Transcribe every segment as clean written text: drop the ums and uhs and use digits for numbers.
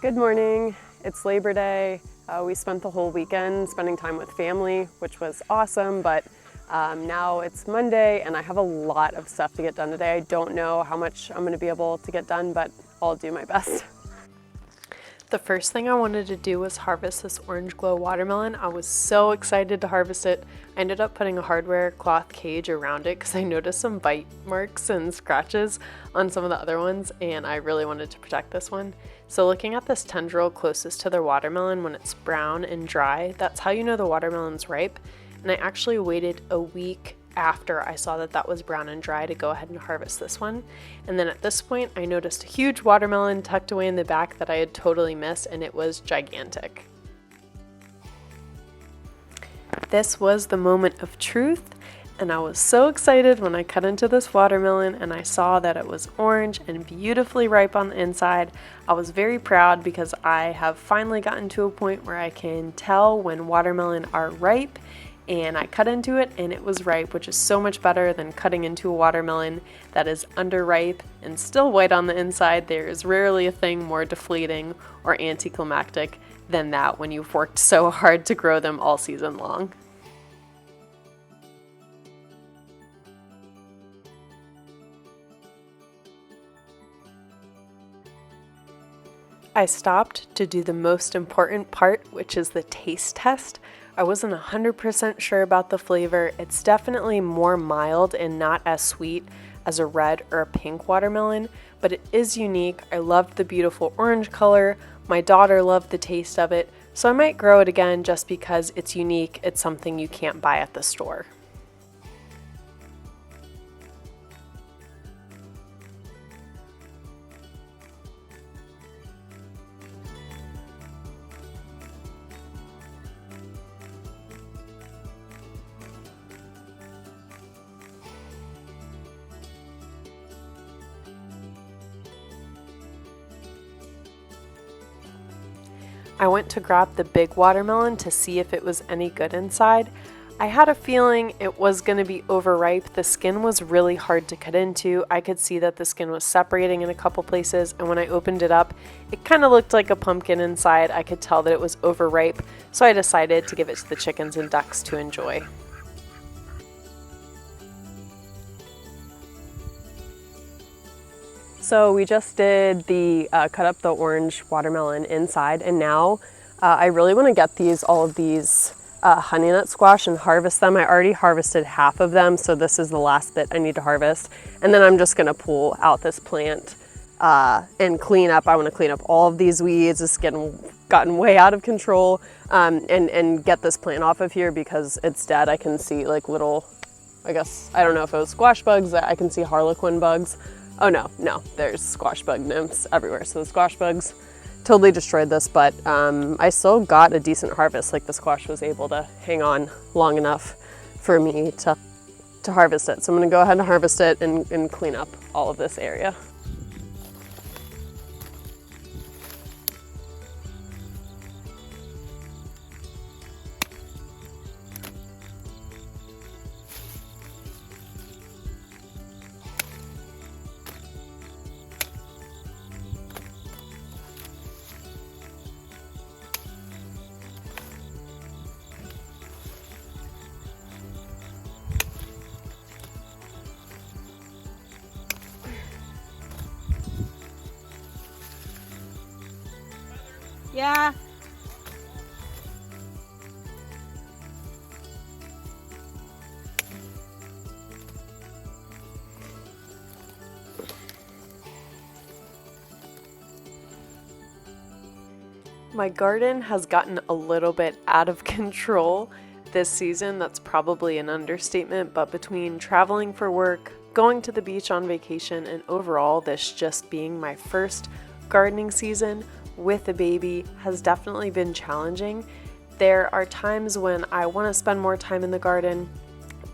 Good morning. It's Labor Day. We spent the whole weekend spending time with family, which was awesome, but now it's Monday and I have a lot of stuff to get done today. I don't know how much I'm going to be able to get done, but I'll do my best. The first thing I wanted to do was harvest this orange glow watermelon. I was so excited to harvest it. I ended up putting a hardware cloth cage around it because I noticed some bite marks and scratches on some of the other ones, and I really wanted to protect this one. So looking at this tendril closest to the watermelon when it's brown and dry, that's how you know the watermelon's ripe. And I actually waited a week after I saw that that was brown and dry to go ahead and harvest this one. And then at this point, I noticed a huge watermelon tucked away in the back that I had totally missed, and it was gigantic. This was the moment of truth, and I was so excited when I cut into this watermelon and I saw that it was orange and beautifully ripe on the inside. I was very proud because I have finally gotten to a point where I can tell when watermelon are ripe, and I cut into it and it was ripe, which is so much better than cutting into a watermelon that is underripe and still white on the inside. There is rarely a thing more deflating or anticlimactic than that when you've worked so hard to grow them all season long. I stopped to do the most important part, which is the taste test. I wasn't 100% sure about the flavor. It's definitely more mild and not as sweet as a red or a pink watermelon, but it is unique. I loved the beautiful orange color. My daughter loved the taste of it, so I might grow it again just because it's unique. It's something you can't buy at the store. I went to grab the big watermelon to see if it was any good inside. I had a feeling it was going to be overripe. The skin was really hard to cut into. I could see that the skin was separating in a couple places, and when I opened it up, it kind of looked like a pumpkin inside. I could tell that it was overripe, so I decided to give it to the chickens and ducks to enjoy. So we just did the cut up the orange watermelon inside, and now I really want to get all of these Honeynut squash and harvest them. I already harvested half of them, so this is the last bit I need to harvest. And then I'm just going to pull out this plant and clean up. I want to clean up all of these weeds. It's gotten way out of control, and get this plant off of here because it's dead. I can see like little, I don't know if it was squash bugs. I can see harlequin bugs. Oh no, there's squash bug nymphs everywhere. So the squash bugs totally destroyed this, but I still got a decent harvest. Like the squash was able to hang on long enough for me to harvest it. So I'm gonna go ahead and harvest it and clean up all of this area. Yeah. My garden has gotten a little bit out of control this season. That's probably an understatement, but between traveling for work, going to the beach on vacation, and overall this just being my first gardening season with a baby has definitely been challenging. There are times when I want to spend more time in the garden,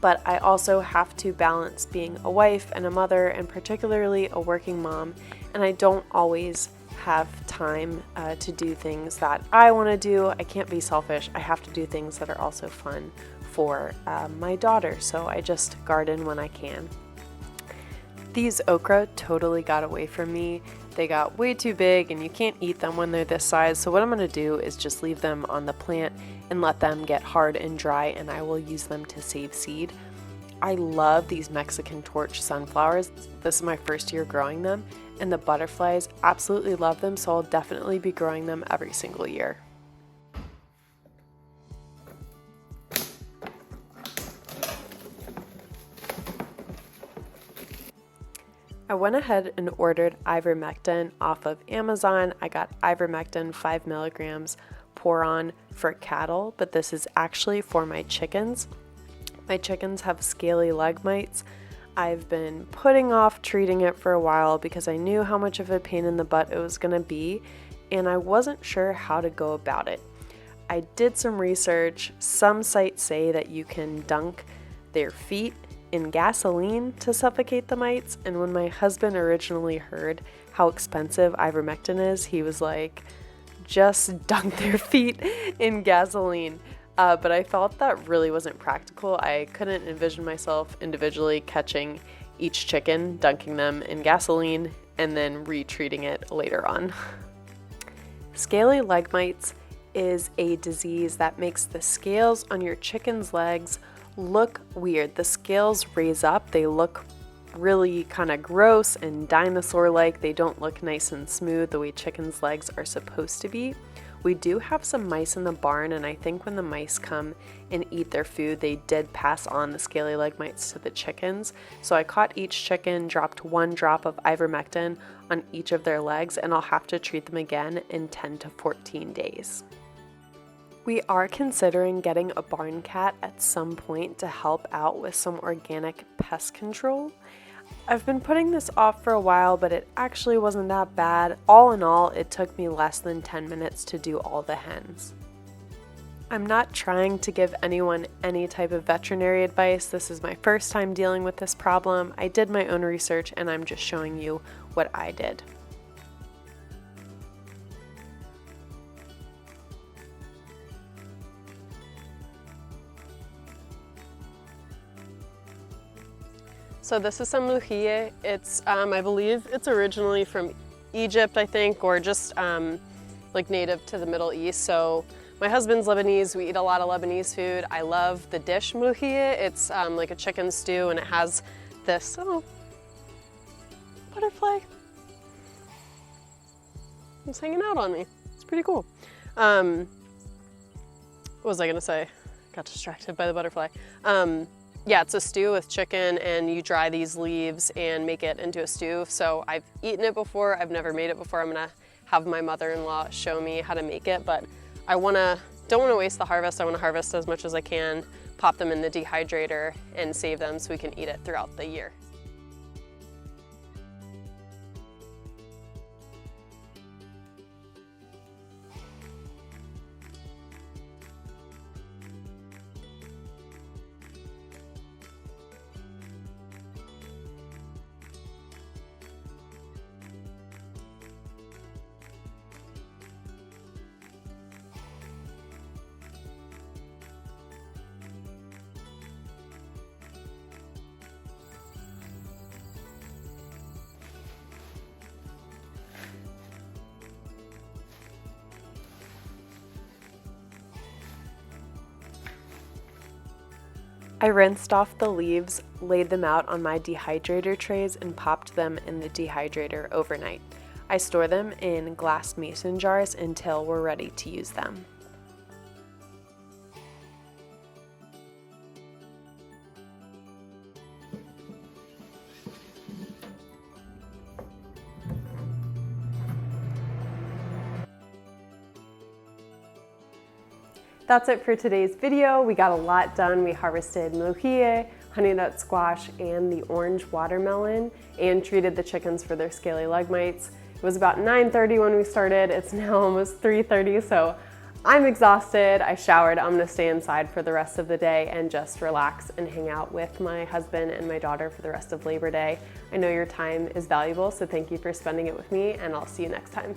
but I also have to balance being a wife and a mother, and particularly a working mom, and I don't always have time to do things that I want to do. I can't be selfish. I have to do things that are also fun for my daughter, so I just garden when I can. These okra totally got away from me. They got way too big and you can't eat them when they're this size, so what I'm going to do is just leave them on the plant and let them get hard and dry, and I will use them to save seed. I love these Mexican torch sunflowers. This is my first year growing them, and the butterflies absolutely love them, so I'll definitely be growing them every single year. I went ahead and ordered ivermectin off of Amazon. I got ivermectin 5 milligrams pour on for cattle, but this is actually for my chickens. My chickens have scaly leg mites. I've been putting off treating it for a while because I knew how much of a pain in the butt it was going to be, and I wasn't sure how to go about it. I did some research. Some sites say that you can dunk their feet in gasoline to suffocate the mites, and when my husband originally heard how expensive ivermectin is, he was like, just dunk their feet in gasoline. But I felt that really wasn't practical. I couldn't envision myself individually catching each chicken, dunking them in gasoline, and then retreating it later on. Scaly leg mites is a disease that makes the scales on your chicken's legs look weird. The scales raise up, they look really kind of gross and dinosaur-like. They don't look nice and smooth the way chickens' legs are supposed to be. We do have some mice in the barn, and I think when the mice come and eat their food, they did pass on the scaly leg mites to the chickens. So I caught each chicken, dropped 1 drop of ivermectin on each of their legs, and I'll have to treat them again in 10 to 14 days. We are considering getting a barn cat at some point to help out with some organic pest control. I've been putting this off for a while, but it actually wasn't that bad. All in all, it took me less than 10 minutes to do all the hens. I'm not trying to give anyone any type of veterinary advice. This is my first time dealing with this problem. I did my own research, and I'm just showing you what I did. So this is some Mloukhie. It's, I believe it's originally from Egypt, I think, or just like native to the Middle East. So my husband's Lebanese. We eat a lot of Lebanese food. I love the dish Mloukhie. It's like a chicken stew, and it has this, butterfly. It's hanging out on me. It's pretty cool. What was I gonna say? Got distracted by the butterfly. Yeah, it's a stew with chicken, and you dry these leaves and make it into a stew. So I've eaten it before, I've never made it before. I'm gonna have my mother-in-law show me how to make it, but I don't wanna waste the harvest. I wanna harvest as much as I can, pop them in the dehydrator, and save them so we can eat it throughout the year. I rinsed off the leaves, laid them out on my dehydrator trays, and popped them in the dehydrator overnight. I store them in glass mason jars until we're ready to use them. That's it for today's video. We got a lot done. We harvested Mloukhie, Honeynut squash, and the orange watermelon, and treated the chickens for their scaly leg mites. It was about 9:30 when we started. It's now almost 3:30, so I'm exhausted. I showered. I'm gonna stay inside for the rest of the day and just relax and hang out with my husband and my daughter for the rest of Labor Day. I know your time is valuable, so thank you for spending it with me, and I'll see you next time.